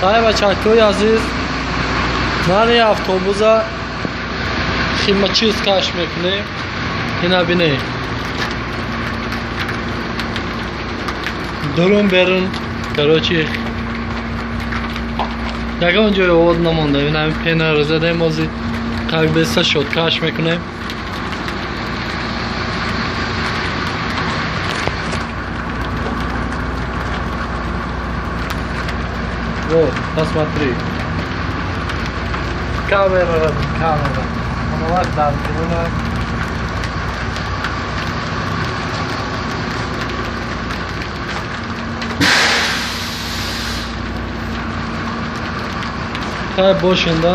های بچه‌های عزیز، من این اتوبوسا خیلی چیز کش میکنه. اینا بینه درون برون کراچی دیگه اونجا آواد نمونده. این همین پینه رو زدیم ازی قبل بسته شد کش میکنه. Вот, посмотри. Камера. Она вот там, понимаешь? Хай бошында